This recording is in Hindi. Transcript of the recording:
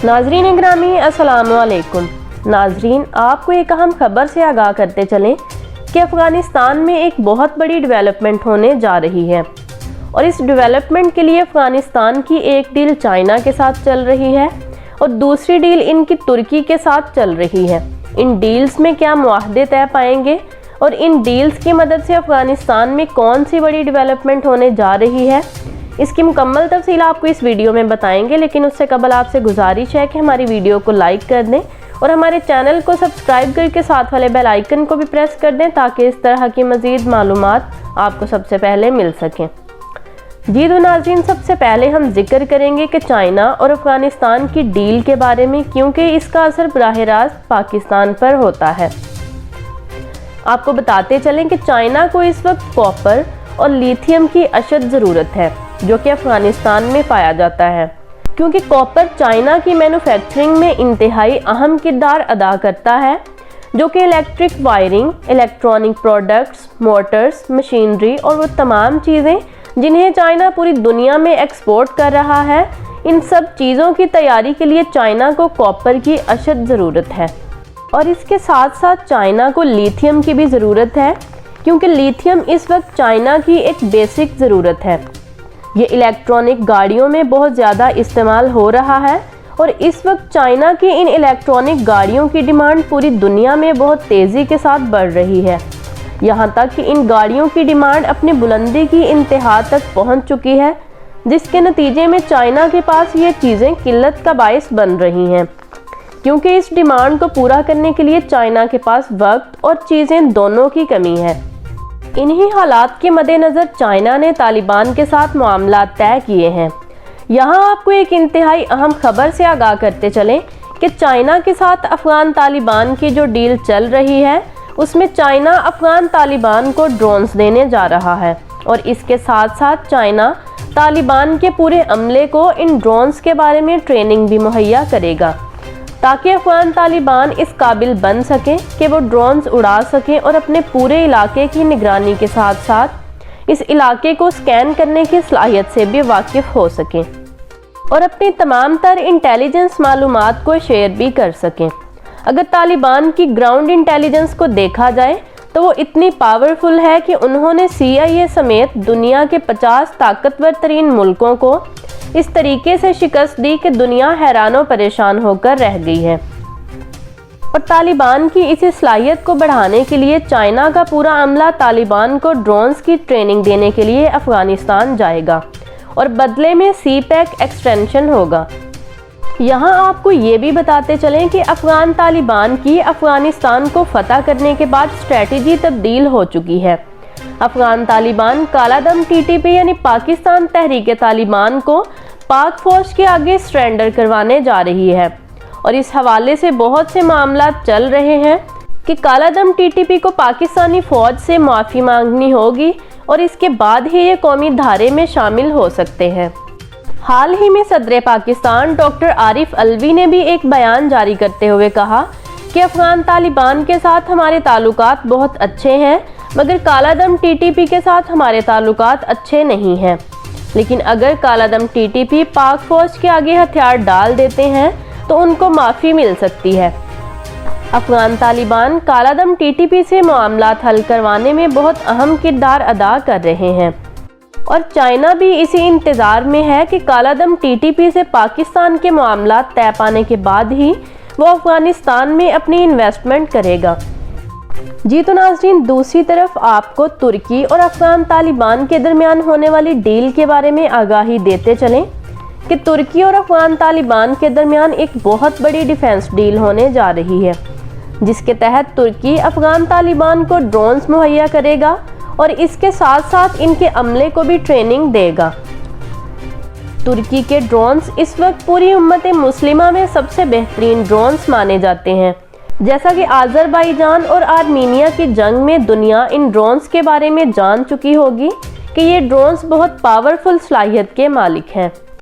नाजरीन इकरामी अस्सलाम वालेकुम। नाजरीन, आपको एक अहम खबर से आगाह करते चलें कि अफ़गानिस्तान में एक बहुत बड़ी डेवलपमेंट होने जा रही है और इस डेवलपमेंट के लिए अफ़गानिस्तान की एक डील चाइना के साथ चल रही है और दूसरी डील इनकी तुर्की के साथ चल रही है। इन डील्स में क्या मुआहदे तय पाएंगे और इन डील्स की मदद से अफ़गानिस्तान में कौन सी बड़ी डेवलपमेंट होने जा रही है, इसकी मुकम्मल तफसील आपको इस वीडियो में बताएंगे। लेकिन उससे कबल आपसे गुजारिश है कि हमारी वीडियो को लाइक कर दें और हमारे चैनल को सब्सक्राइब करके साथ वाले बेल आइकन को भी प्रेस कर दें ताकि इस तरह की मज़ीद मालूमात आपको सबसे पहले मिल सकें। जी तो नाज़रीन, सबसे पहले हम जिक्र करेंगे कि चाइना और अफ़गानिस्तान की डील के बारे में, क्योंकि इसका असर बराह रास्त पाकिस्तान पर होता है। आपको बताते चलें कि चाइना को इस वक्त कॉपर और लिथियम की अशद ज़रूरत है जो कि अफ़गानिस्तान में पाया जाता है, क्योंकि कॉपर चाइना की मैन्युफैक्चरिंग में इंतहाई अहम किरदार अदा करता है, जो कि electric wiring, electronic products, Motors, machinery और वो तमाम चीज़ें जिन्हें चाइना पूरी दुनिया में एक्सपोर्ट कर रहा है, इन सब चीज़ों की तैयारी के लिए चाइना को कॉपर की अशद ज़रूरत है। और इसके साथ साथ चाइना को लिथियम की भी ज़रूरत है, क्योंकि लिथियम इस वक्त चाइना की एक बेसिक ज़रूरत है। ये इलेक्ट्रॉनिक गाड़ियों में बहुत ज़्यादा इस्तेमाल हो रहा है और इस वक्त चाइना की इन इलेक्ट्रॉनिक गाड़ियों की डिमांड पूरी दुनिया में बहुत तेज़ी के साथ बढ़ रही है। यहाँ तक कि इन गाड़ियों की डिमांड अपनी बुलंदी की इंतहा तक पहुँच चुकी है, जिसके नतीजे में चाइना के पास ये चीज़ें किल्लत का बायस बन रही हैं, क्योंकि इस डिमांड को पूरा करने के लिए चाइना के पास वक्त और चीज़ें दोनों की कमी है। इन्हीं हालात के मद्देनज़र चाइना ने तालिबान के साथ मामला तय किए हैं। यहाँ आपको एक इंतहाई अहम खबर से आगाह करते चलें कि चाइना के साथ अफ़गान तालिबान की जो डील चल रही है, उसमें चाइना अफ़गान तालिबान को ड्रोन्स देने जा रहा है और इसके साथ साथ चाइना तालिबान के पूरे अमले को इन ड्रोन्स के बारे में ट्रेनिंग भी मुहैया करेगा, ताकि अफ़गान तालिबान इस काबिल बन सकें कि वो ड्रोन्स उड़ा सकें और अपने पूरे इलाके की निगरानी के साथ साथ इस इलाके को स्कैन करने की सलाहियत से भी वाकिफ़ हो सकें और अपनी तमाम तर इंटेलिजेंस मालूमात को शेयर भी कर सकें। अगर तालिबान की ग्राउंड इंटेलिजेंस को देखा जाए तो वो इतनी पावरफुल है कि उन्होंने CIA समेत दुनिया के 50 ताकतवर तरीन मुल्कों को इस तरीके से शिकस्त दी कि दुनिया हैरान परेशान होकर रह गई है। और तालिबान की इस सलाहियत को बढ़ाने के लिए चाइना का पूरा अमला तालिबान को ड्रोन्स की ट्रेनिंग देने के लिए अफ़गानिस्तान जाएगा और बदले में CPEC एक्सटेंशन होगा। यहाँ आपको ये भी बताते चलें कि अफ़गान तालिबान की अफ़गानिस्तान को फतह करने के बाद स्ट्रेटजी तब्दील हो चुकी है। अफ़गान तालिबान कालादम TTP यानी पाकिस्तान तहरीक तालिबान को पाक फौज के आगे सरेंडर करवाने जा रही है और इस हवाले से बहुत से मामला चल रहे हैं कि कालादम TTP को पाकिस्तानी फ़ौज से माफ़ी मांगनी होगी और इसके बाद ही ये कौमी धारे में शामिल हो सकते हैं। हाल ही में सदर पाकिस्तान डॉक्टर आरिफ अलवी ने भी एक बयान जारी करते हुए कहा कि अफ़गान तालिबान के साथ हमारे ताल्लुकात बहुत अच्छे हैं, मगर कालादम TTP के साथ हमारे ताल्लुकात अच्छे नहीं हैं। लेकिन अगर कालादम TTP पाक फौज के आगे हथियार डाल देते हैं तो उनको माफ़ी मिल सकती है। अफ़गान तालिबान कालादम TTP से मामलात हल करवाने में बहुत अहम किरदार अदा कर रहे हैं और चाइना भी इसी इंतज़ार में है कि कालादम TTP से पाकिस्तान के मामलात तय पाने के बाद ही वो अफ़गानिस्तान में अपनी इन्वेस्टमेंट करेगा। जी तो नाज़रीन, दूसरी तरफ आपको तुर्की और अफ़गान तालिबान के दरमियान होने वाली डील के बारे में आगाही देते चलें कि तुर्की और अफ़गान तालिबान के दरमियान एक बहुत बड़ी डिफेंस डील होने जा रही है, जिसके तहत तुर्की अफ़गान तालिबान को ड्रोन्स मुहैया करेगा और इसके साथ साथ इनके अमले को भी ट्रेनिंग देगा। तुर्की के ड्रोन्स इस वक्त पूरी उम्मत मुस्लिमा में सबसे बेहतरीन ड्रोन्स माने जाते हैं। जैसा कि आज़रबाईजान और आर्मीनिया की जंग में दुनिया इन ड्रोन्स के बारे में जान चुकी होगी कि ये ड्रोन्स बहुत पावरफुल सलाहियत के मालिक हैं।